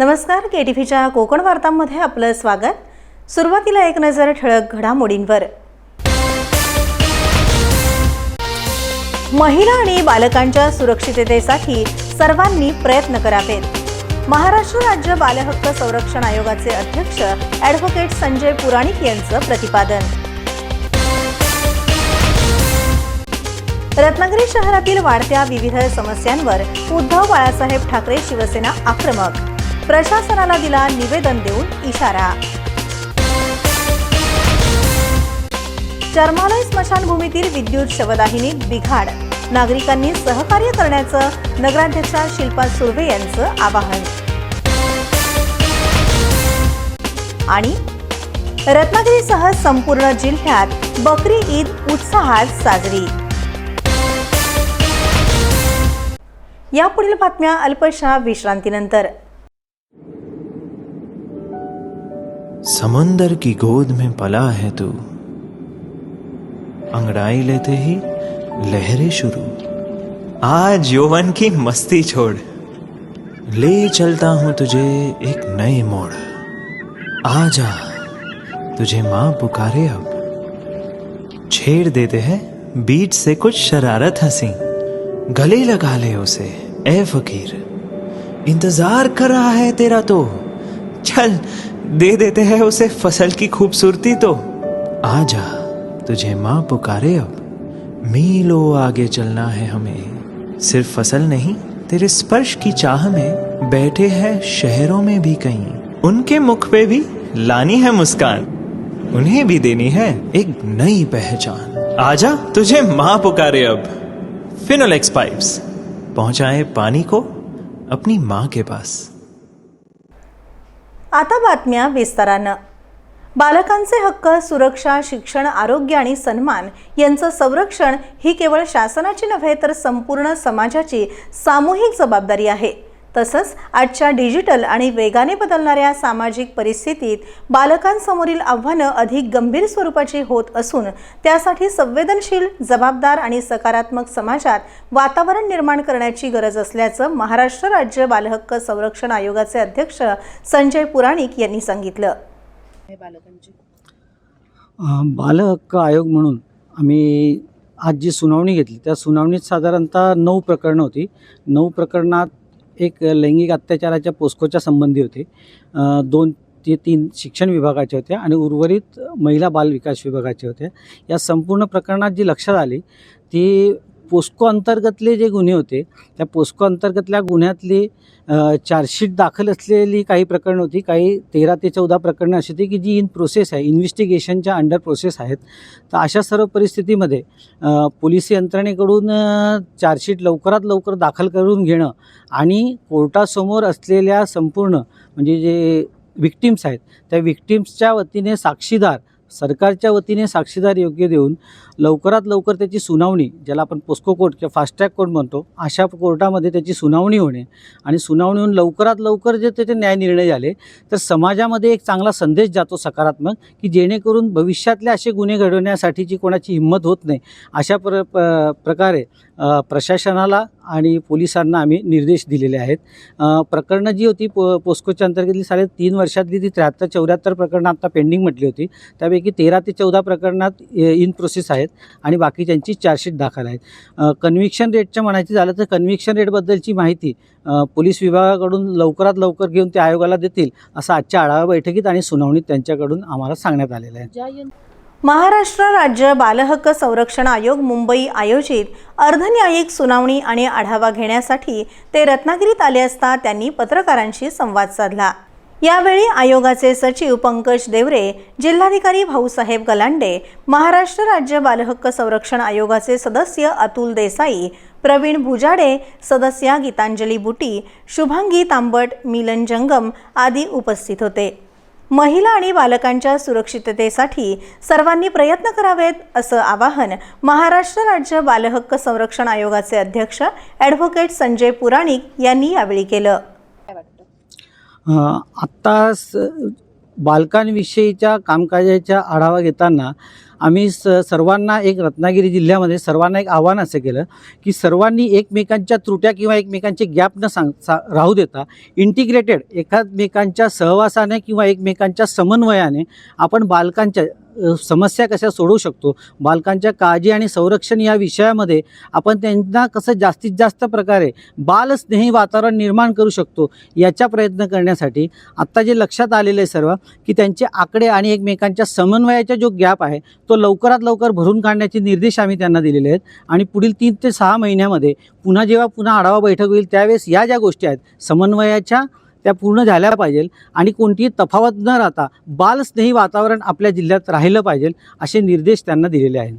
नमस्कार, केटीव्हीच्या कोकण वार्तांमध्ये आपलं स्वागत। सुरुवातीला एक नजर ठळक घडामोडींवर। महिला आणि बालकांच्या सुरक्षिततेसाठी सर्वांनी प्रयत्न करावेत। महाराष्ट्र राज्य बालहक्क संरक्षण आयोगाचे अध्यक्ष ॲडव्होकेट संजय पुराणिक यांचं प्रतिपादन। रत्नागिरी शहरातील वाढत्या विविध समस्यांवर उद्धव बाळासाहेब ठाकरे शिवसेना आक्रमक, प्रशासनाला दिला निवेदन देऊन इशारा। चर्मालय स्मशानभूमीतील विद्युत शवदाहिनी बिघाड, नागरिकांनी सहकार्य करण्याचं नगराध्यक्षा शिल्पा सुर्वे यांचं आवाहन। आणि रत्नागिरीसह संपूर्ण जिल्ह्यात बकरी ईद उत्साहात साजरी। यापुढील बातम्या अल्पशा विश्रांतीनंतर। समंदर की गोद में पला है तू, अंगड़ाई लेते ही लहरें शुरू। आज यौवन की मस्ती छोड़, ले चलता हूं तुझे एक नए मोड़। आजा तुझे माँ पुकारे अब, छेड़ देते हैं बीच से कुछ शरारत हंसी। गले लगा ले उसे ए फकीर, इंतजार कर रहा है तेरा तो। चल दे देते हैं उसे फसल की खूबसूरती तो। आजा तुझे माँ पुकारे अब, मीलों आगे चलना है हमें। सिर्फ फसल नहीं, तेरे स्पर्श की चाह में बैठे हैं शहरों में भी कहीं। उनके मुख पे भी लानी है मुस्कान, उन्हें भी देनी है एक नई पहचान। आजा तुझे माँ पुकारे अब। फिनोलेक्स पाइप्स पहुंचाए पानी को अपनी माँ के पास। आता बातम्या विस्तारानं। बालकांचे हक्क, सुरक्षा, शिक्षण, आरोग्य आणि सन्मान यांचं संरक्षण ही केवळ शासनाची नव्हे तर संपूर्ण समाजाची सामूहिक जबाबदारी आहे। तसंच आजच्या डिजिटल आणि वेगाने बदलणाऱ्या सामाजिक परिस्थितीत बालकांसमोरील आव्हानं अधिक गंभीर स्वरूपाची होत असून त्यासाठी संवेदनशील, जबाबदार आणि सकारात्मक समाजात वातावरण निर्माण करण्याची गरज असल्याचं महाराष्ट्र राज्य बालहक्क संरक्षण आयोगाचे अध्यक्ष संजय पुराणिक यांनी सांगितलं। बालहक्क आयोग म्हणून आम्ही आज जी सुनावणी घेतली त्या सुनावणीत साधारणतः 9 प्रकरणं होती। 9 प्रकरणात एक लैंगिक अत्याचाराच्या पोस्कोच्या संबंधी होते, 2 ते 3 शिक्षण विभागाचे होते आणि उर्वरित महिला बाल विकास विभागाचे होते। या संपूर्ण प्रकरणात जी लक्षात आली ती पोस्को अंतर्गतले जे गुन्हे होते त्या पोस्को अंतर्गतल्या गुन्ह्यातली चार्जशीट दाखल असलेली काही प्रकरणं होती। काही 13 ते 14 प्रकरणं अशी होती की जी इन प्रोसेस आहे, इन्व्हेस्टिगेशनच्या अंडर प्रोसेस आहेत। तर अशा सर्व परिस्थितीमध्ये पोलिसी यंत्रणेकडून चार्जशीट लवकरात लवकर दाखल करून घेणं आणि कोर्टासमोर असलेल्या संपूर्ण म्हणजे जे विक्टिम्स आहेत त्या विक्टिम्सच्या वतीने साक्षीदार, सरकारच्या वतीने साक्षीदार योग्य देऊन लवकरात लवकर त्याची सुनावणी, ज्याला आपण पोस्को कोर्ट किंवा फास्ट ट्रॅक कोर्ट म्हणतो, अशा कोर्टामध्ये त्याची सुनावणी होणे आणि सुनावणी होऊन लवकरात लवकर जे त्याचे न्याय निर्णय झाले तर समाजामध्ये एक चांगला संदेश जातो सकारात्मक, की जेणेकरून भविष्यातले असे गुन्हे घडवण्यासाठीची कोणाची हिंमत होत नाही। अशा प्रकारे प्रशासनाला आणि पोलिसांना आम्ही निर्देश दिलेले आहेत। प्रकरणं जी होती पोस्कोच्या अंतर्गतली 3.5 वर्षातली ती 73-74 प्रकरणं आता पेंडिंग म्हटली होती। त्यापैकी 13 ते 14 प्रकरणात इन प्रोसेस आहेत आणि बाकीच्यांची चार्जशीट दाखल आहेत। कन्व्हिक्शन रेटचं म्हणायचं झालं तर कन्व्हिक्शन रेटबद्दलची माहिती पोलीस विभागाकडून लवकरात लवकर घेऊन ते आयोगाला देतील असं आजच्या आढावा बैठकीत आणि सुनावणीत त्यांच्याकडून आम्हाला सांगण्यात आलेलं आहे। महाराष्ट्र राज्य बालहक्क संरक्षण आयोग मुंबई आयोजित अर्धन्यायिक सुनावणी आणि आढावा घेण्यासाठी ते रत्नागिरीत आले असता त्यांनी पत्रकारांशी संवाद साधला। यावेळी आयोगाचे सचिव पंकज देवरे, जिल्हाधिकारी भाऊसाहेब गलांडे, महाराष्ट्र राज्य बालहक्क संरक्षण आयोगाचे सदस्य अतुल देसाई, प्रवीण भुजाडे, सदस्या गीतांजली बुटी, शुभांगी तांबट, मिलन जंगम आदी उपस्थित होते। महिला आणि बालकांच्या सुरक्षिततेसाठी सर्वांनी प्रयत्न करावेत असं आवाहन महाराष्ट्र राज्य बालहक्क संरक्षण आयोगाचे अध्यक्ष ॲडव्होकेट संजय पुराणिक यांनी यावेळी केलं। आत्ता बालकांविषयीच्या कामकाजाचा आढावा घेताना आम्ही सर्वांना एक रत्नागिरी जिल्ह्यामध्ये सर्वांना एक आव्हान असं केलं की सर्वांनी एकमेकांच्या त्रुट्या किंवा एकमेकांचे गॅप न राहू देता इंटिग्रेटेड एकमेकांच्या सहवासाने किंवा एकमेकांच्या समन्वयाने आपण बालकांच्या समस्या कशा सोडवू शकतो, बालकांच्या काळजी आणि संरक्षण या विषयामध्ये आपण त्यांना कसं जास्तीत जास्त प्रकारे बालस्नेही वातावरण निर्माण करू शकतो याचा प्रयत्न करण्यासाठी आत्ता जे लक्षात आलेलं आहे सर्व की त्यांचे आकडे आणि एकमेकांच्या समन्वयाचा जो गॅप आहे तो लवकरात लवकर भरून काढण्याचे निर्देश आम्ही त्यांना दिलेले आहेत आणि पुढील 3 ते 6 महिन्यामध्ये पुन्हा आढावा बैठक होईल त्यावेळेस या ज्या गोष्टी आहेत समन्वयाच्या त्या पूर्ण झाल्या पाहिजे आणि कोणतीही तफावत न राहता बालस्नेही वातावरण आपल्या जिल्ह्यात राहिलं पाहिजे असे निर्देश त्यांना दिलेले आहेत.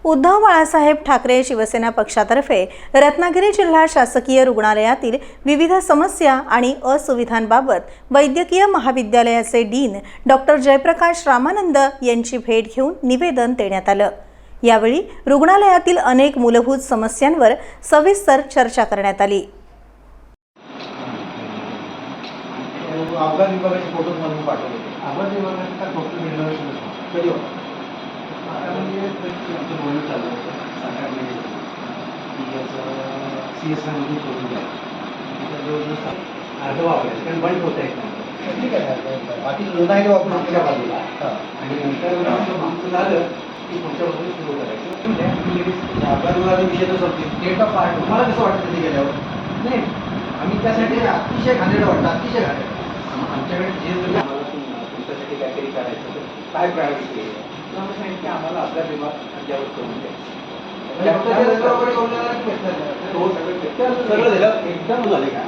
उद्धव बाळासाहेब ठाकरे शिवसेना पक्षातर्फे रत्नागिरी जिल्हा शासकीय रुग्णालयातील विविध समस्या आणि असुविधांबाबत वैद्यकीय महाविद्यालयाचे डीन डॉक्टर जयप्रकाश रामानंद यांची भेट घेऊन निवेदन देण्यात आलं. यावेळी रुग्णालयातील अनेक मूलभूत समस्यांवर सविस्तर चर्चा करण्यात आली. अपघात विभागाचे फोटो म्हणून पाठवले. अपघात विभागाचा फोटो मिळणार कधी होता? आता म्हणजे आमचं बोलणं चाललं होतं सरकारने की याचं CSRमधून सोडून द्या. त्याचा जवळजवळ अर्ध वापरायचं कारण बंद होत आहे. ठीक आहे, बाकी लोणाही वापरून आपल्या बाजूला आणि नंतर आमचं झालं की पुढच्या बाजूला सुरू करायचं. अपघात विभागाचा विषय तर समजेल. डेट ऑफ पार्ट तुम्हाला कसं वाटतं तिथे गेल्यावर? नाही, आम्ही त्यासाठी अतिशय घाणेरडं वाटतं, अतिशय घाणेरडं. आमच्याकडे जे जरी आम्हाला तुमच्यासाठी काहीतरी करायचं तर काय प्रायोरिटी आहे आम्हाला सांगितलं की आम्हाला आपला विभाग त्याच्यावर करून द्यायचं. सगळं झालं एकदम झाले का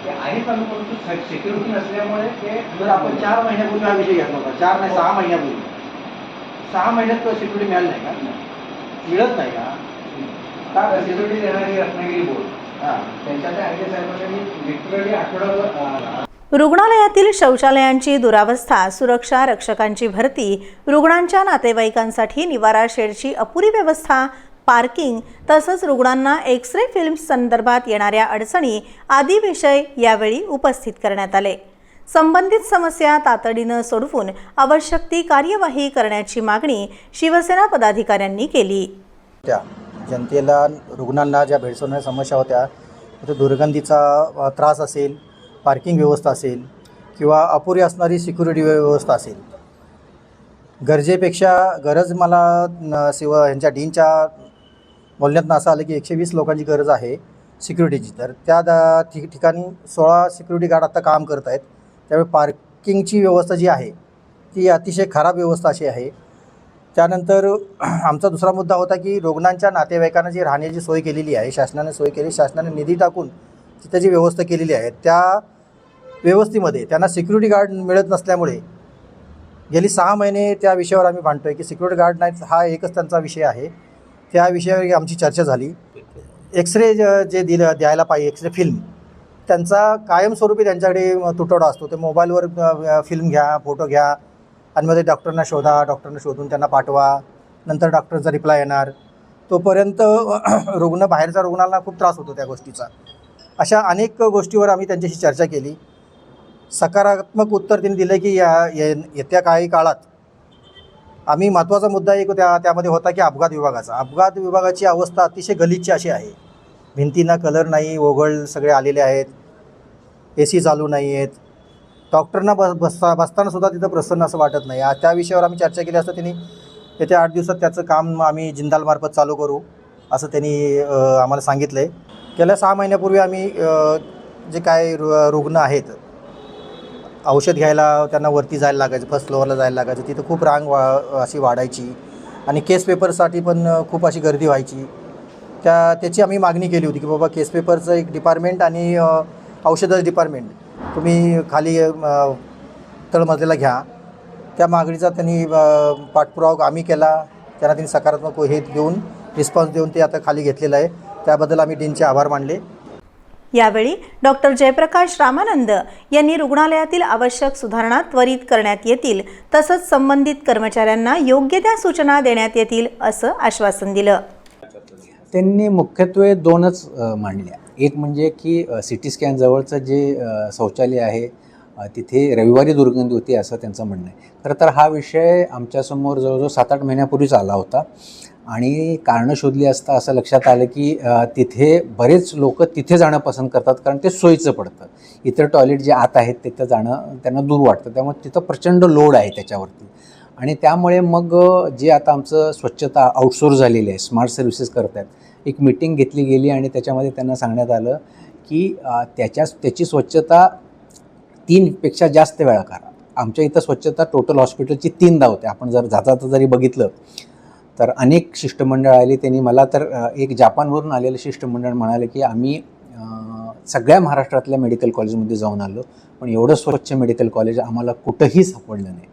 ते आहे चालू परंतु सिक्युरिटी नसल्यामुळे ते जर आपण 4 महिन्यापूर्वी हा विषय घेतला होता 4 नाही 6 महिन्यापूर्वी 6 महिन्यात सिक्युरिटी मिळाली नाही का? मिळत नाही का सिक्युरिटी देणारी रत्नागिरी बोर्ड त्यांच्या त्या आय साहेबांनी लिटरली आठवड्यावर रुग्णालयातील शौचालयांची दुरावस्था, सुरक्षा रक्षकांची भरती, रुग्णांच्या नातेवाईकांसाठी निवारा शेडची अपुरी व्यवस्था, पार्किंग तसंच रुग्णांना एक्स-रे फिल्म्स संदर्भात येणाऱ्या अडचणी आदी विषय यावेळी उपस्थित करण्यात आले. संबंधित समस्या तातडीनं सोडवून आवश्यक ती कार्यवाही करण्याची मागणी शिवसेना पदाधिकाऱ्यांनी केली. त्या जनतेला रुग्णांना ज्या भेडसावणाऱ्या समस्या होत्या तिथे दुर्गंधीचा त्रास असेल, पार्किंग व्यवस्था असेल किंवा अपुरी असणारी सिक्युरिटी व्यवस्था असेल, गरजेपेक्षा गरज मला ह्यांच्या डीनच्या बोलण्यातनं असं आलं की 120 लोकांची गरज आहे सिक्युरिटीची. तर त्या ठिकाणी 16 सिक्युरिटी गार्ड आत्ता काम करत आहेत. त्यामुळे पार्किंगची व्यवस्था जी आहे ती अतिशय खराब व्यवस्था अशी आहे. त्यानंतर आमचा दुसरा मुद्दा होता की रुग्णांच्या नातेवाईकांना जी राहण्याची सोय केलेली आहे, शासनाने सोय केली, शासनाने निधी टाकून तिथं जी व्यवस्था केलेली आहे त्या व्यवस्थेमध्ये त्यांना सिक्युरिटी गार्ड मिळत नसल्यामुळे गेली 6 महिने त्या विषयावर आम्ही भांडतो आहे की सिक्युरिटी गार्ड नाहीत हा एकच त्यांचा विषय आहे. त्या विषयावर आमची चर्चा झाली. एक्स-रे जे द्यायला पाहिजे एक्स-रे फिल्म त्यांचा कायमस्वरूपी त्यांच्याकडे तुटवडा असतो. ते मोबाईलवर फिल्म घ्या, फोटो घ्या आणि मध्ये डॉक्टरना शोधा, डॉक्टरना शोधून त्यांना पाठवा, नंतर डॉक्टरचा रिप्लाय येणार. तोपर्यंत बाहेरच्या रुग्णांना खूप त्रास होतो त्या गोष्टीचा. अशा अनेक गोष्टीवर आम्ही त्यांच्याशी चर्चा केली. सकारात्मक उत्तर त्यांनी दिलं की येत्या काही काळात आम्ही महत्त्वाचा मुद्दा एक त्यामध्ये होता की अपघात विभागाची अवस्था अतिशय गलिच्छ अशी आहे. भिंतींना कलर नाही, ओघळ सगळे आलेले आहेत, AC चालू नाही आहेत, डॉक्टरना बसतानासुद्धा तिथं प्रसन्न असं वाटत नाही. त्या विषयावर आम्ही चर्चा केली असता त्यांनी येत्या 8 दिवसात त्याचं काम आम्ही जिंदालमार्फत चालू करू असं त्यांनी आम्हाला सांगितलं आहे. गेल्या 6 महिन्यापूर्वी आम्ही जे काय रुग्ण आहेत औषध घ्यायला त्यांना वरती जायला लागायचं, फर्स्ट फ्लोअरला जायला लागायचं, तिथं खूप रांग अशी वाढायची आणि केस पेपरसाठी पण खूप अशी गर्दी व्हायची. त्याची आम्ही मागणी केली होती की बाबा केस पेपरचं एक डिपार्टमेंट आणि औषधाचं डिपार्टमेंट तुम्ही खाली तळमजल्याला घ्या. त्या मागणीचा त्यांनी पाठपुरावा आम्ही केला. त्यांना त्यांनी सकारात्मक हे देऊन रिस्पॉन्स देऊन ते आता खाली घेतलेलं आहे. त्याबद्दल आम्ही डीनचे आभार मानले. यावेळी डॉक्टर जयप्रकाश रामानंद यांनी रुग्णालयातील आवश्यक सुधारणा त्वरित करण्यात येतील तसंच संबंधित कर्मचाऱ्यांना योग्य त्या सूचना देण्यात येतील असं आश्वासन दिलं. त्यांनी मुख्यत्वे 2च मांडल्या. एक म्हणजे की CT स्कॅन जवळचं जे शौचालय आहे तिथे रविवारी दुर्गंधी होती असं त्यांचं म्हणणं आहे. खरं तर हा विषय आमच्यासमोर जवळजवळ 7-8 महिन्यापूर्वीच आला होता आणि कारणं शोधली असता असं लक्षात आलं की तिथे बरेच लोक तिथे जाणं पसंत करतात कारण ते सोयीचं पडतं. इतर टॉयलेट जे आत आहेत तिथं जाणं त्यांना दूर वाटतं, त्यामुळे तिथं प्रचंड लोड आहे त्याच्यावरती. आणि त्यामुळे मग जे आता आमचं स्वच्छता आउटसोर्स झालेली आहे, स्मार्ट सर्व्हिसेस करत आहेत, एक मीटिंग घेतली गेली आणि त्याच्यामध्ये त्यांना सांगण्यात आलं की त्याची स्वच्छता 3पेक्षा जास्त वेळा करा. आमच्या इथं स्वच्छता टोटल हॉस्पिटलची 3दा होते. आपण जर जाता जरी बघितलं तर अनेक शिष्टमंडळ आले. त्यांनी मला तर एक जापानवरून आलेलं शिष्टमंडळ म्हणाले की आम्ही सगळ्या महाराष्ट्रातल्या मेडिकल कॉलेजमध्ये जाऊन आलो, पण एवढं स्वच्छ मेडिकल कॉलेज आम्हाला कुठंही सापडलं नाही.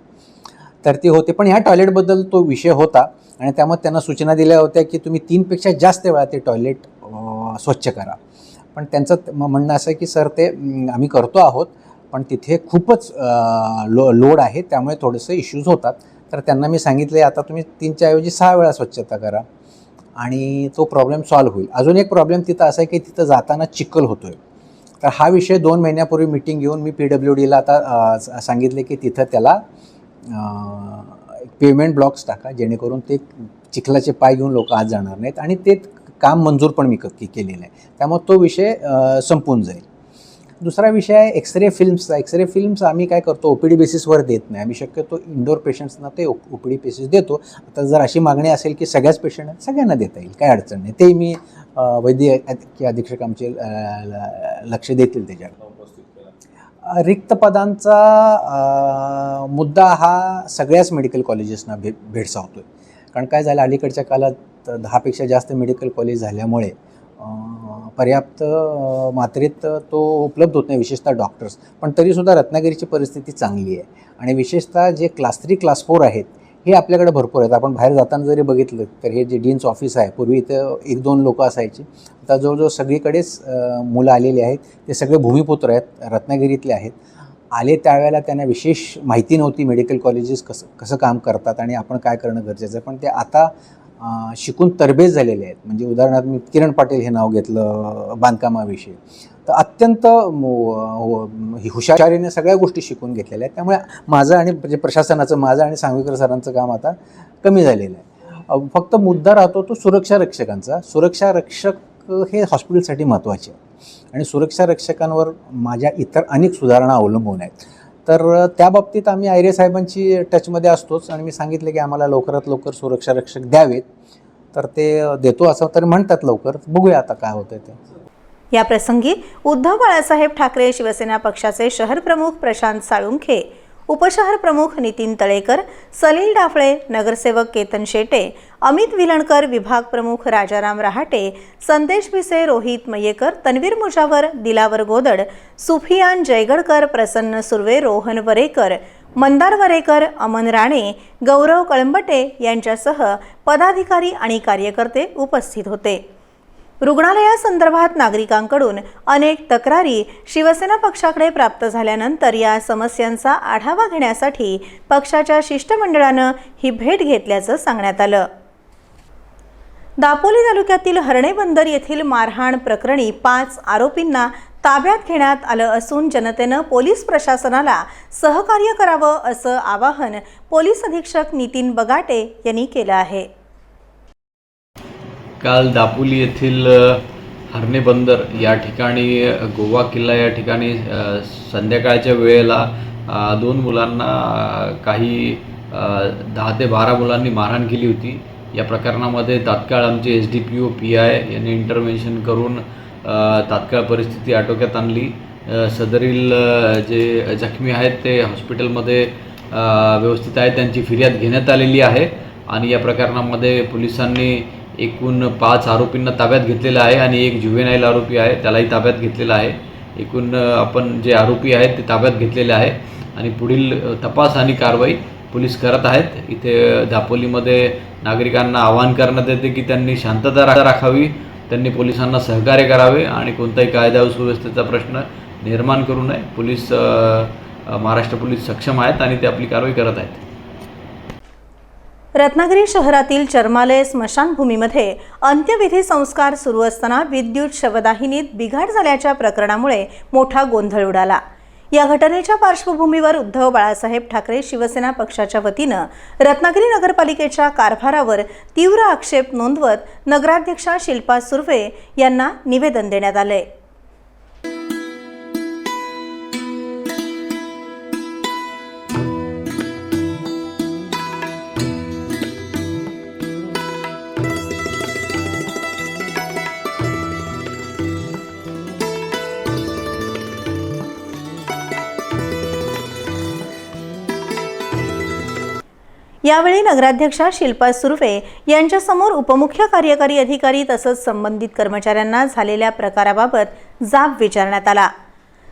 तर ते होते, पण ह्या टॉयलेटबद्दल तो विषय होता आणि त्यामुळे त्यांना सूचना दिल्या होत्या की तुम्ही 3पेक्षा जास्त वेळा ते टॉयलेट स्वच्छ करा. पण त्यांचं म्हणणं असं आहे की सर ते आम्ही करतो आहोत, पण तिथे खूपच लोड आहे, त्यामुळे थोडेसे इश्यूज होतात. तर त्यांना मी सांगितले आता तुम्ही 3च्या ऐवजी 6 वेळा स्वच्छता करा आणि तो प्रॉब्लेम सॉल्व्ह होईल. अजून एक प्रॉब्लेम तिथं असा आहे की तिथं जाताना चिखल होतो आहे. तर हा विषय 2 महिन्यापूर्वी मीटिंग घेऊन मी PWDला आता सांगितले की तिथं त्याला पेमेंट ब्लॉक्स टाका, जेणेकरून ते चिखलाचे पाय घेऊन लोक आत जाणार नाहीत आणि ते काम मंजूर पण मी केलेलं आहे. त्यामुळे तो विषय संपून जाईल. दुसरा विषय आहे एक्सरे फिल्म्सचा. एक्सरे फिल्म्स आम्ही काय करतो OPD बेसिसवर देत नाही. आम्ही शक्यतो इंडोर पेशंट्सना ते OPD बेसिस देतो. आता जर अशी मागणी असेल की सगळ्याच पेशंट सगळ्यांना देता येईल, काही अडचण नाही, ते मी वैद्यकीय अधीक्षक आमचे लक्ष देतील त्याच्यावर. रिक्त पदांचा मुद्दा हा सगळ्याच मेडिकल कॉलेजेसना भेडसावतो आहे. कारण काय झालं, अलीकडच्या काळात 10पेक्षा जास्त मेडिकल कॉलेज झाल्यामुळे पर्याप्त मात्रेत तो उपलब्ध होत नाही, विशेषतः डॉक्टर्स. पण तरीसुद्धा रत्नागिरीची परिस्थिती चांगली आहे आणि विशेषतः जे क्लास 3, क्लास 4 आहेत हे आपल्याकडे भरपूर आहेत. आपण बाहेर जाताना जरी बघितलं तर हे जे डीन्स ऑफिस आहे, पूर्वी इथं 1-2 लोक असायची, आता जवळजवळ सगळीकडेच मुलं आलेली आहेत. ते सगळे भूमिपुत्र आहेत, रत्नागिरीतले आहेत. आले त्यावेळेला त्यांना विशेष माहिती नव्हती मेडिकल कॉलेजेस कसं काम करतात आणि आपण काय करणं गरजेचं आहे. पण ते आता शिकून तरबेज झालेले आहेत. म्हणजे उदाहरणार्थ मी किरण पाटील हे नाव घेतलं बांधकामाविषयी, तर अत्यंत हुशारीने सगळ्या गोष्टी शिकून घेतलेल्या आहेत. त्यामुळे माझं आणि म्हणजे प्रशासनाचं, माझं आणि सांगवीकर सरांचं काम आता कमी झालेलं आहे. फक्त मुद्दा राहतो तो सुरक्षा रक्षकांचा. सुरक्षा रक्षक हे हॉस्पिटलसाठी महत्त्वाचे आहे आणि सुरक्षा रक्षकांवर माझ्या इतर अनेक सुधारणा अवलंबून आहेत. तर त्या बाबतीत आम्ही आयरे साहेबांची टचमध्ये असतोच आणि मी सांगितलं की आम्हाला लवकरात लवकर सुरक्षा रक्षक द्यावेत, तर ते देतो असं तर म्हणतात. लवकर बघूया आता काय होतं ते. या प्रसंगी उद्धव बाळासाहेब ठाकरे शिवसेना पक्षाचे शहर प्रमुख प्रशांत साळुंखे, उपशहर प्रमुख नितीन तळेकर, सलील डाफळे, नगरसेवक केतन शेटे, अमित विलणकर, विभाग प्रमुख राजाराम रहाटे, संदेश भिसे, रोहित मयेकर, तन्वीर मुजावर, दिलावर गोदड, सुफियान जयगडकर, प्रसन्न सुर्वे, रोहन वरेकर, मंदार वरेकर, अमन राणे, गौरव कळंबटे यांच्यासह पदाधिकारी आणि कार्यकर्ते उपस्थित होते. रुग्णालयासंदर्भात नागरिकांकडून अनेक तक्रारी शिवसेना पक्षाकडे प्राप्त झाल्यानंतर या समस्यांचा आढावा घेण्यासाठी पक्षाच्या शिष्टमंडळानं ही भेट घेतल्याचं सांगण्यात आलं. दापोली तालुक्यातील हर्णे बंदर येथील मारहाण प्रकरणी 5 आरोपींना ताब्यात घेण्यात आलं असून जनतेनं पोलीस प्रशासनाला सहकार्य करावं असं आवाहन पोलीस अधीक्षक नितीन बगाटे यांनी केलं आहे. काल दापोली येथील हर्णे बंदर या ठिकाणी गोवा किल्ला या ठिकाणी संध्याकाळच्या वेळेला 2 मुलांना काही 10 ते 12 मुलांनी मारहाण केली होती. या प्रकरणामध्ये तात्काळ आमचे SDPO PI यांनी इंटरव्हेन्शन करून तात्काळ परिस्थिती आटोक्यात आणली. सदरील जे जखमी आहेत ते हॉस्पिटलमध्ये व्यवस्थित आहेत, त्यांची फिर्याद घेण्यात आलेली आहे आणि या प्रकरणामध्ये पोलिसांनी एकूण 5 आरोपींना ताब्यात घेतलेलं आहे आणि एक जुवेनाईल आरोपी आहे त्यालाही ताब्यात घेतलेला आहे. एकूण आपण जे आरोपी आहेत ते ताब्यात घेतलेले आहे आणि पुढील तपास आणि कारवाई पोलीस करत आहेत. इथे दापोलीमध्ये नागरिकांना आवाहन करण्यात येते की त्यांनी शांतता राखावी, त्यांनी पोलिसांना सहकार्य करावे आणि कोणताही कायदा व सुव्यवस्थेचा प्रश्न निर्माण करू नये. महाराष्ट्र पोलीस सक्षम आहेत आणि ते आपली कारवाई करत आहेत. रत्नागिरी शहरातील चर्मालय स्मशानभूमीमध्ये अंत्यविधी संस्कार सुरू असताना विद्युत शवदाहिनीत बिघाड झाल्याच्या प्रकरणामुळे मोठा गोंधळ उडाला. या घटनेच्या पार्श्वभूमीवर उद्धव बाळासाहेब ठाकरे शिवसेना पक्षाच्या वतीनं रत्नागिरी नगरपालिकेच्या कारभारावर तीव्र आक्षेप नोंदवत नगराध्यक्षा शिल्पा सुर्वे यांना निवेदन देण्यात आले. यावेळी नगराध्यक्षा शिल्पा सुर्वे यांच्यासमोर उपमुख्य कार्यकारी अधिकारी तसंच संबंधित कर्मचाऱ्यांना झालेल्या प्रकाराबाबत जाब विचारण्यात आला.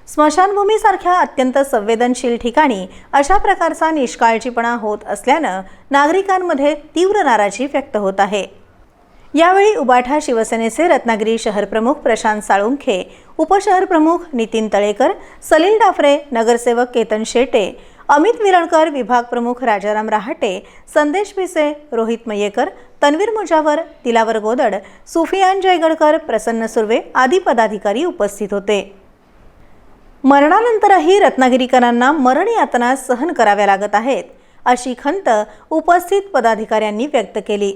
स्मशानभूमीसारख्या अत्यंत संवेदनशील ठिकाणी अशा प्रकारचा निष्काळजीपणा होत असल्यानं नागरिकांमध्ये तीव्र नाराजी व्यक्त होत आहे. यावेळी उबाठा शिवसेनेचे रत्नागिरी शहर प्रमुख प्रशांत साळुंखे, उपशहर प्रमुख नितीन तळेकर, सलील डाफरे, नगरसेवक केतन शेटे, अमित विरणकर, विभाग प्रमुख राजाराम रहाटे, संदेश भिसे, रोहित मयेकर, तन्वीर मुजावर, दिलावर गोदड, सुफियान जयगडकर, प्रसन्न सुर्वे आदी पदाधिकारी उपस्थित होते. मरणानंतरही रत्नागिरीकरांना मरण यातना सहन कराव्या लागत आहेत अशी खंत उपस्थित पदाधिकाऱ्यांनी व्यक्त केली.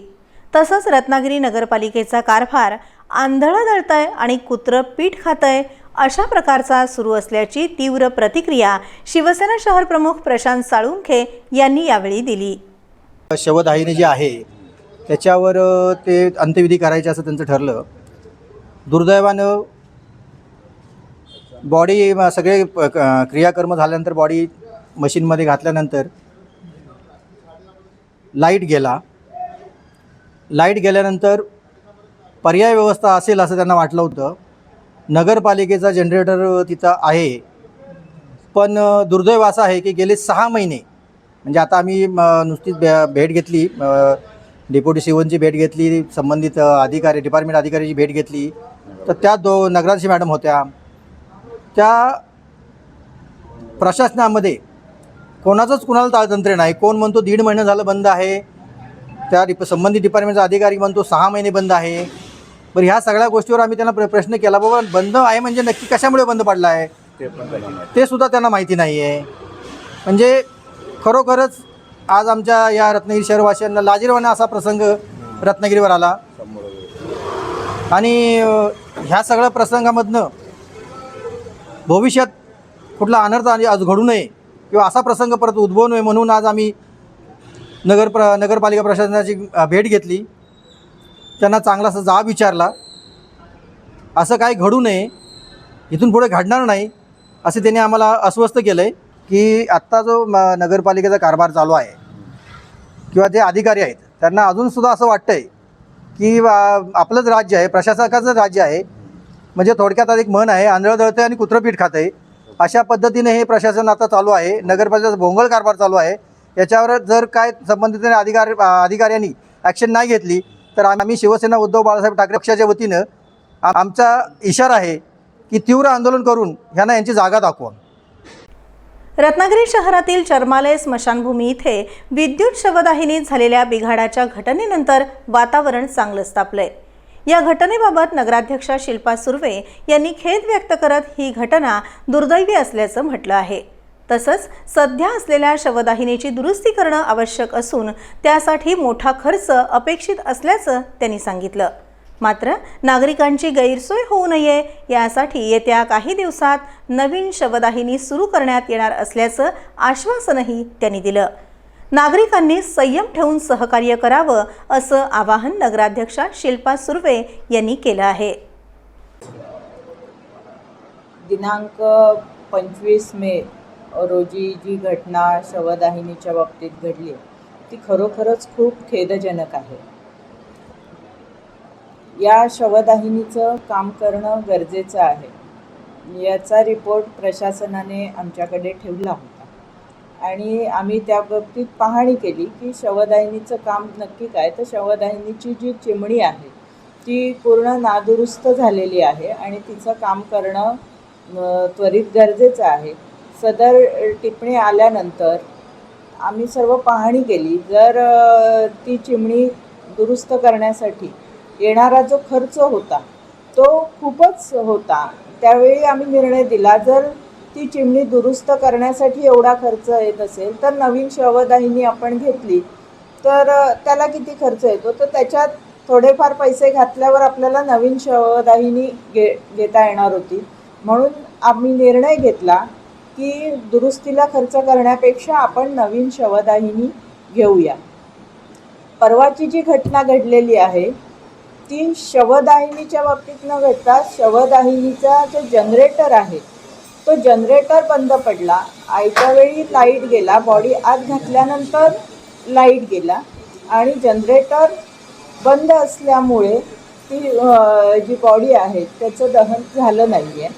तसंच रत्नागिरी नगरपालिकेचा कारभार आंधळं दळतंय आणि कुत्रं पीठ खातंय अशा प्रकारचा सुरू असल्याची तीव्र प्रतिक्रिया शिवसेना शहर प्रमुख प्रशांत साळुंखे यांनी यावेळी दिली. शवदाहिनी जी आहे त्याच्यावर ते अंत्यविधी करायचे असं त्यांचं ठरलं. दुर्दैवानं बॉडी सगळे क्रियाकर्म झाल्यानंतर बॉडी मशीनमध्ये घातल्यानंतर लाईट गेल्यानंतर पर्याय व्यवस्था असेल असं त्यांना वाटलं होतं. नगरपालिकेचा जनरेटर तिथं आहे, पण दुर्दैव असं आहे की गेले 6 महिने म्हणजे आता आम्ही नुसतीच भेट घेतली, डेप्युटी सीओची भेट घेतली, संबंधित अधिकारी डिपार्टमेंट अधिकाऱ्याची भेट घेतली, तर त्या नगराध्यक्ष मॅडम होत्या. त्या प्रशासनामध्ये कोणाचंच कुणाला ताळतंत्र्य नाही. कोण म्हणतो 1.5 महिने झालं बंद आहे, त्या संबंधित डिपार्टमेंटचा अधिकारी म्हणतो 6 महिने बंद आहे. बरं, ह्या सगळ्या गोष्टीवर आम्ही त्यांना प्रश्न केला, बाबा बंद आहे म्हणजे नक्की कशामुळे बंद पडला आहे ते सुद्धा त्यांना माहिती नाही आहे. म्हणजे खरोखरच आज आमच्या या रत्नागिरी शहरवासियांना लाजिरवाणा असा प्रसंग रत्नागिरीवर आला. आणि ह्या सगळ्या प्रसंगामधनं भविष्यात कुठला अनर्थ आज घडू नये किंवा असा प्रसंग परत उद्भवू नये म्हणून आज आम्ही नगरपालिका प्रशासनाची भेट घेतली. त्यांना चांगलासा जाब विचारला. असं काय घडू नये, इथून पुढे घडणार नाही असे त्यांनी आम्हाला अस्वस्थ केलं आहे की आत्ता जो नगरपालिकेचा कारभार चालू आहे किंवा जे अधिकारी आहेत त्यांना अजूनसुद्धा असं वाटतं आहे की आपलंच राज्य आहे, प्रशासकाचं राज्य आहे. म्हणजे थोडक्यात एक म्हण आहे, आंधळं दळतं आणि कुत्रं पीठ खातं आहे. अशा पद्धतीने हे प्रशासन आता चालू आहे. नगरपालिकेचा भोंगळ कारभार चालू आहे. याच्यावर जर काय संबंधित अधिकाऱ्यांनी ॲक्शन नाही घेतली तर आम्ही शिवसेना उद्धव बाळासाहेब ठाकरे पक्षाच्या वतीनं आमचा इशारा आहे की तीव्र आंदोलन करून ह्यांना यांची जागा दाखवा. रत्नागिरी शहरातील चर्मालय स्मशानभूमी इथे विद्युत शवदाहिनीत झालेल्या बिघाडाच्या घटनेनंतर वातावरण चांगलंच तापलंय. या घटनेबाबत नगराध्यक्षा शिल्पा सुर्वे यांनी खेद व्यक्त करत ही घटना दुर्दैवी असल्याचं म्हटलं आहे. तसंच सध्या असलेल्या शवदाहिनीची दुरुस्ती करणं आवश्यक असून त्यासाठी मोठा खर्च अपेक्षित असल्याचं त्यांनी सांगितलं. मात्र नागरिकांची गैरसोय होऊ नये यासाठी येत्या काही दिवसात नवीन शवदाहिनी सुरू करण्यात येणार असल्याचं आश्वासनही त्यांनी दिलं. नागरिकांनी संयम ठेवून सहकार्य करावं असं आवाहन नगराध्यक्षा शिल्पा सुर्वे यांनी केलं आहे. दिनांक 25 मे रोजी जी घटना शवदाहिनीच्या बाबतीत घडली ती खरोखरच खूप खेदजनक आहे. या शवदाहिनीचं काम करणं गरजेचं आहे. याचा रिपोर्ट प्रशासनाने आमच्याकडे ठेवला होता आणि आम्ही त्या बाबतीत पाहणी केली की शवदाहिनीचं काम नक्की काय. तर शवदाहिनीची जी चिमणी आहे ती पूर्ण नादुरुस्त झालेली आहे आणि तिचं काम करणं त्वरित गरजेचं आहे. सदर टिप्पणी आल्यानंतर आम्ही सर्व पाहणी केली. जर ती चिमणी दुरुस्त करण्यासाठी येणारा जो खर्च होता तो खूपच होता. त्यावेळी आम्ही निर्णय दिला, जर ती चिमणी दुरुस्त करण्यासाठी एवढा खर्च येत असेल तर नवीन शवदाहिनी आपण घेतली तर त्याला किती खर्च येतो, तर त्याच्यात थोडेफार पैसे घातल्यावर आपल्याला नवीन शवदाहिनी घेता येणार होती. म्हणून आम्ही निर्णय घेतला की दुरुस्तीला खर्च करण्यापेक्षा आपण नवीन शवदाहिनी घेऊया. परवाची जी घटना घडलेली आहे ती शवदाहिनीच्या बाबतीत न घडता शवदाहिनीचा जो जनरेटर आहे तो जनरेटर बंद पडला. आयत्या वेळी लाईट गेला, बॉडी आत घातल्यानंतर लाईट गेला आणि जनरेटर बंद असल्यामुळे ती जी बॉडी आहे त्याचं दहन झालं नाही आहे.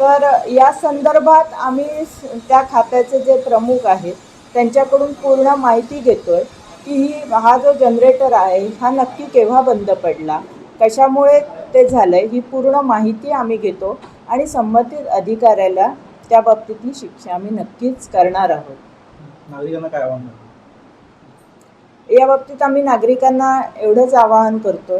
तर या संदर्भात आम्ही त्या खात्याचे जे प्रमुख आहेत त्यांच्याकडून पूर्ण माहिती घेतो आहे की हा जो जनरेटर आहे हा नक्की केव्हा बंद पडला, कशामुळे ते झालं आहे, ही पूर्ण माहिती आम्ही घेतो आणि संबंधित अधिकाऱ्याला त्या बाबतीतली शिक्षा आम्ही नक्कीच करणार आहोत. नागरिकांना काय आव्हान करतो? या बाबतीत आम्ही नागरिकांना एवढंच आवाहन करतो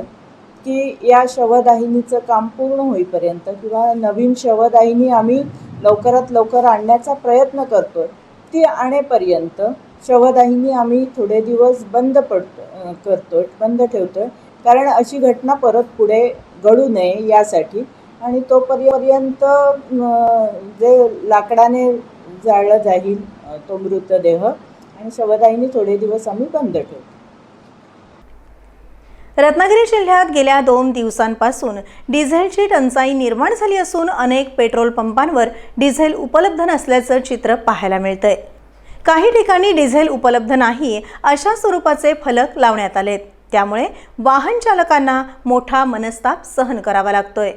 की या शवदाहिनीचं काम पूर्ण होईपर्यंत किंवा नवीन शवदाहिनी आम्ही लवकरात लवकर आणण्याचा प्रयत्न करतो आहे, ती आणेपर्यंत शवदाहिनी आम्ही थोडे दिवस बंद ठेवतो आहे. कारण अशी घटना परत पुढे घडू नये यासाठी आणि तोपर्यंत जे लाकडाने जाळलं जाईल तो मृतदेह आणि शवदाहिनी थोडे दिवस आम्ही बंद ठेवतो. रत्नागिरी जिल्ह्यात गेल्या 2 दिवसांपासून डिझेलची टंचाई निर्माण झाली असून अनेक पेट्रोल पंपांवर डिझेल उपलब्ध नसल्याचं चित्र पाहायला मिळतंय. काही ठिकाणी डिझेल उपलब्ध नाही अशा स्वरूपाचे फलक लावण्यात आलेत. त्यामुळे वाहन चालकांना मोठा मनस्ताप सहन करावा लागतोय.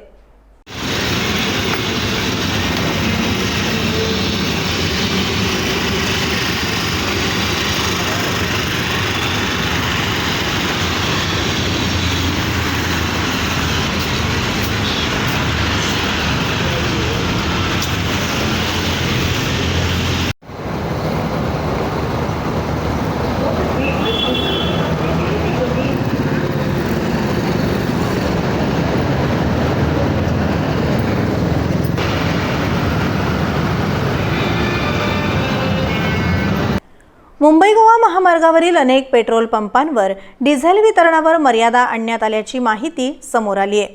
मुंबई गोवा महामार्गावरील अनेक पेट्रोल पंपांवर डिझेल वितरणावर मर्यादा आणण्यात आल्याची माहिती समोर आली आहे.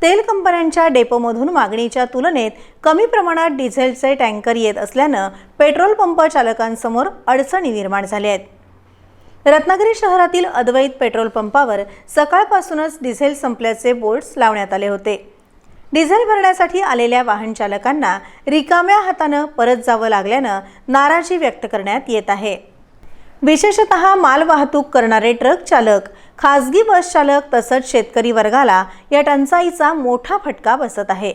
तेल कंपन्यांच्या डेपोमधून मागणीच्या तुलनेत कमी प्रमाणात डिझेलचे टँकर येत असल्यानं पेट्रोल पंप चालकांसमोर अडचणी निर्माण झाल्या आहेत. रत्नागिरी शहरातील अद्वैत पेट्रोल पंपावर सकाळपासूनच डिझेल संपल्याचे बोर्ड्स लावण्यात आले होते. डिझेल भरण्यासाठी आलेल्या वाहन चालकांना रिकाम्या हातानं परत जावं लागल्यानं नाराजी व्यक्त करण्यात येत आहे. विशेषतः मालवाहतूक करणारे ट्रक चालक, खासगी बस चालक तसंच शेतकरी वर्गाला या टंचाईचा मोठा फटका बसत आहे.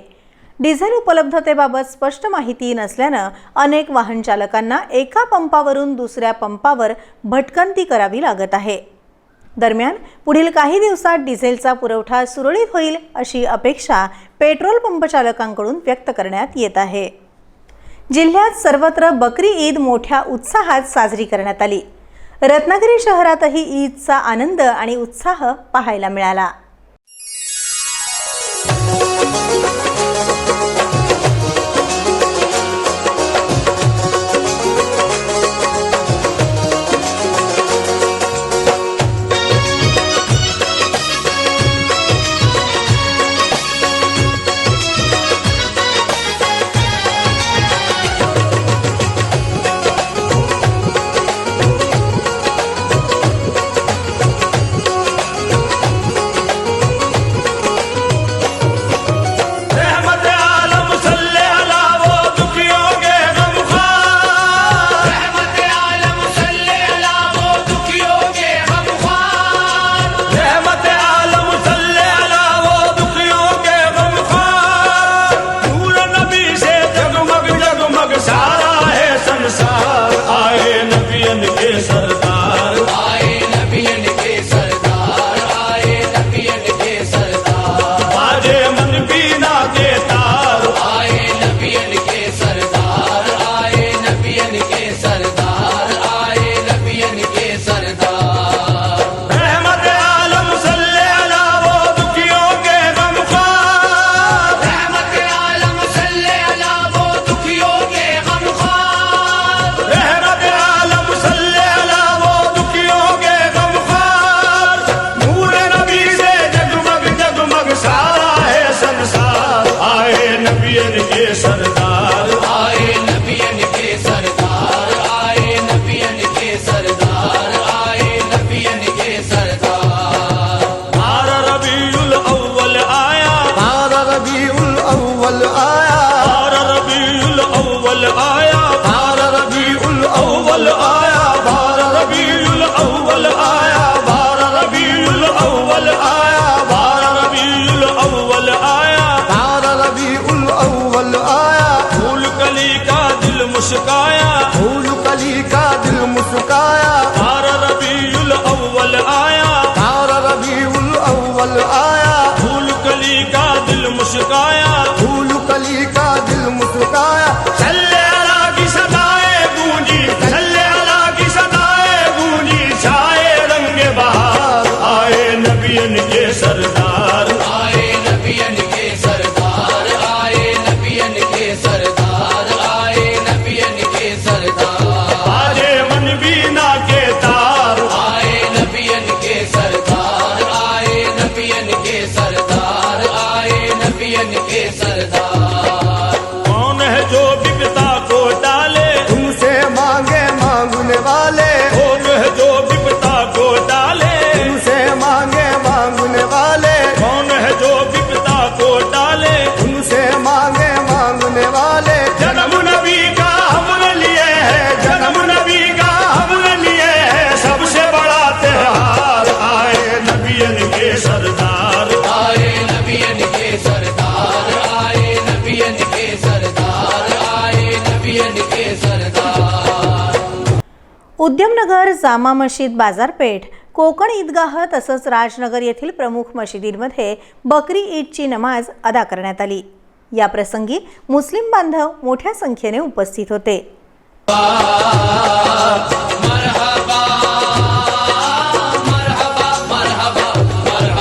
डिझेल उपलब्धतेबाबत स्पष्ट माहिती नसल्यानं अनेक वाहन चालकांना एका पंपावरून दुसऱ्या पंपावर भटकंती करावी लागत आहे. दरम्यान पुढील काही दिवसात डिझेलचा पुरवठा सुरळीत होईल अशी अपेक्षा पेट्रोल पंप चालकांकडून व्यक्त करण्यात येत आहे. जिल्ह्यात सर्वत्र बकरी ईद मोठ्या उत्साहात साजरी करण्यात आली. रत्नागिरी शहरातही ईदचा आनंद आणि उत्साह पाहायला मिळाला. सरदार आए नबियन के सरदार आए नबियन के सरदार आए नबियन के सरदार बारह रबीउल अव्वल आया बारह रबीउल अव्वल आया बारह रबीउल अव्वल आया बारह रबीउल अव्वल आया बारह रबीउल अव्वल आया बारह रबीउल अव्वल आया बारह रबीउल अव्वल आया बारह रबीउल अव्वल आया फूल कली का दिल मुस्काया फूल कली का दिल मुस्काया बारह रबीउल अव्वल आया बारह रबीउल अव्वल आया फूल कली का दिल मुस्काया फूल कली का दिल मुस्काया सल्ले अला की सदाएं गूंजी सल्ले अला की सदाएं गूंजी छाए रंग बहार आए नबियन के सरदार आए नबियन के सरदार आए नबियन के सरदार आए नबियन के सरदार बाजे मन बीना के तार आए नबियन के सरदार आए नबियन के सरदार आए नबियन के सरदार कौन है जो विपता को टाले तुमसे मांगे मांगने वाले कौन है जो विपता को टाले तुमसे मांगे मांगने वाले कौन है जो विपता को टाले तुमसे मांगे मांगने वाले जन्म नबी का हमने लिए है जन्म नबी का हमने लिए है सबसे बड़ा त्योहार आए नबियन के सरदार आए नबियन के सरदार आए नबियन के सरदार आए नबियन के सरदार उद्यमनगर जामा मशीद बाजारपेठ कोकण ईदगाह तसंच राजनगर येथील प्रमुख मशिदींमध्ये बकरी ईदची नमाज अदा करण्यात आली। या प्रसंगी मुस्लिम बांधव मोठ्या संख्येने उपस्थित होते।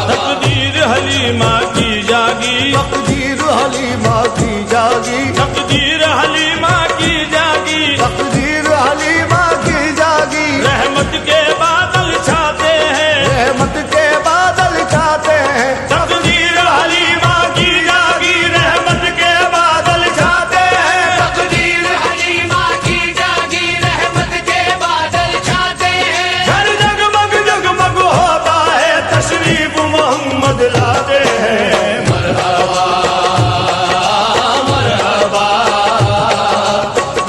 तकदीर हलीमा की जागी तकदीर हलीमा की जागी तकदीर हलीमा की जागी तकदीर हलीमा की जागी रहमत के बादल छाते हैं रहमत के बादल छाते हैं तकदीर हलीमा की जागी रहमत के बादल छाते हैं तकदीर हलीमा की जागी रहमत के बादल छाते हैं घर जगमग जगमग होता है तशरीफ मोहम्मद लाते हैं मरहबा मरहबा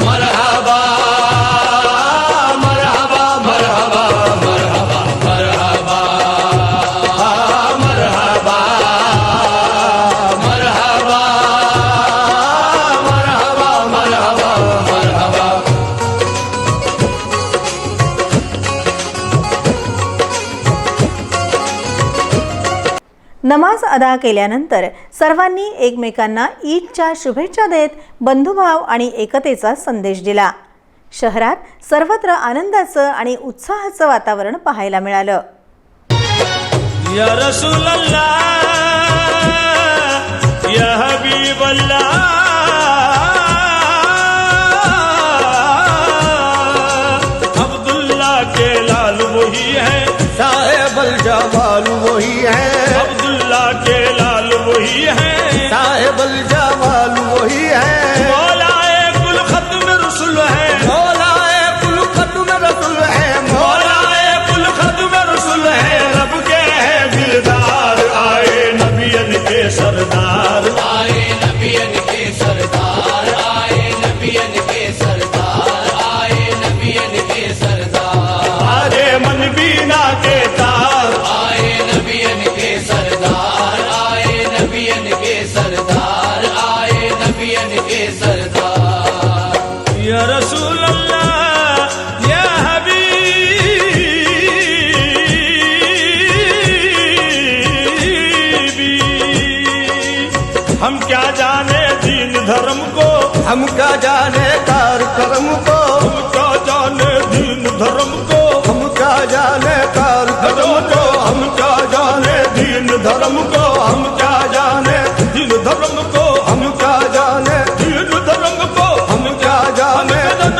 मरहबा मरहबा मरहबा मरहबा मरहबा मरहबा मरहबा मरहबा मरहबा नमाज अदा केल्यानंतर सर्वांनी एकमेकांना ईदच्या शुभेच्छा देत बंधुभाव आणि एकतेचा संदेश दिला। शहरात सर्वत्र आनंदाचं आणि उत्साहाचं वातावरण पाहायला मिळालं। या रसूल अल्लाह या हबीब अल्लाह अब्दुल्ला के लाल वही है साहेब अल जमाल वही है अब्दुल्ला के लाल वही है साहेब अल जमाल वही है मौलाए कुल खत्म रसूल है मौलाए कुल खत्म रसूल है मौलाए कुल खत्म रसूल है रब के हैं दिलदार आए नबियन के सरदार आए नबियन के सरदार आए नबियन के सरदार आए नबियन के सरदार आजे मन बीना के तार आए नबियन के सरदार आए नबियन के सरदार आए नबियन के सरदार या रसूल अल्लाह या हबीबी हम क्या जाने दीन धर्म को हम क्या जाने कार्यक्रम को हम क्या जाने दीन धर्म को हम क्या जाने कार्यक्रम को हम क्या जाने दीन धर्म को हम क्या जाने दीन धर्म को हम क्या जाने दीन धर्म को हम क्या जाने दीन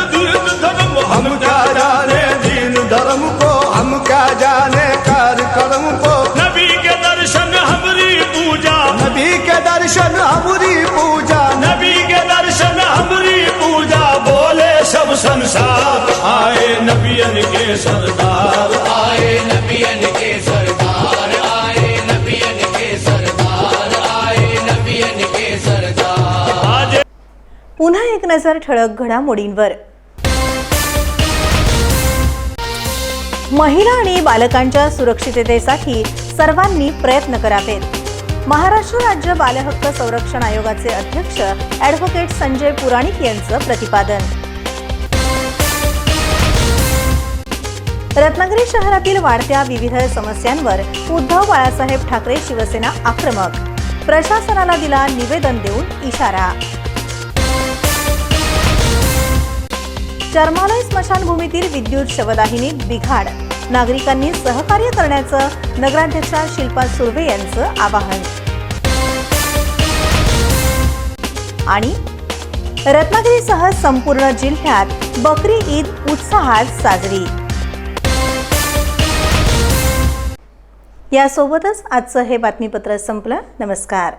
धर्म हम क्या जाने दीन धर्म को हम क्या जाने कार्यक्रम को नबी के दर्शन हमारी पूजा नबी के दर्शन हमारी पूजा नबी के दर्शन के सरदार आए नबियन के सरदार, आए नबियन के सरदार, आए नबियन के सरदार। आज पुन्हा एक नजर ठळक घडामोडींवर। महिला आणि बालकांच्या सुरक्षिततेसाठी सर्वांनी प्रयत्न करावेत। महाराष्ट्र राज्य बालहक्क संरक्षण आयोगाचे अध्यक्ष ॲडव्होकेट संजय पुराणिक यांचं प्रतिपादन। रत्नागिरी शहरातील वाढत्या विविध समस्यांवर उद्धव बाळासाहेब ठाकरे शिवसेना आक्रमक, प्रशासनाला दिला निवेदन देऊन इशारा। चर्मालय स्मशानभूमीतील विद्युत शवदाहिनी बिघाड, नागरिकांनी सहकार्य करण्याचं नगराध्यक्षा शिल्पा सुर्वे यांचं आवाहन। आणि रत्नागिरीसह संपूर्ण जिल्ह्यात बकरी ईद उत्साहात साजरी। यासोबतच आजचं हे बातमीपत्र संपलं। नमस्कार।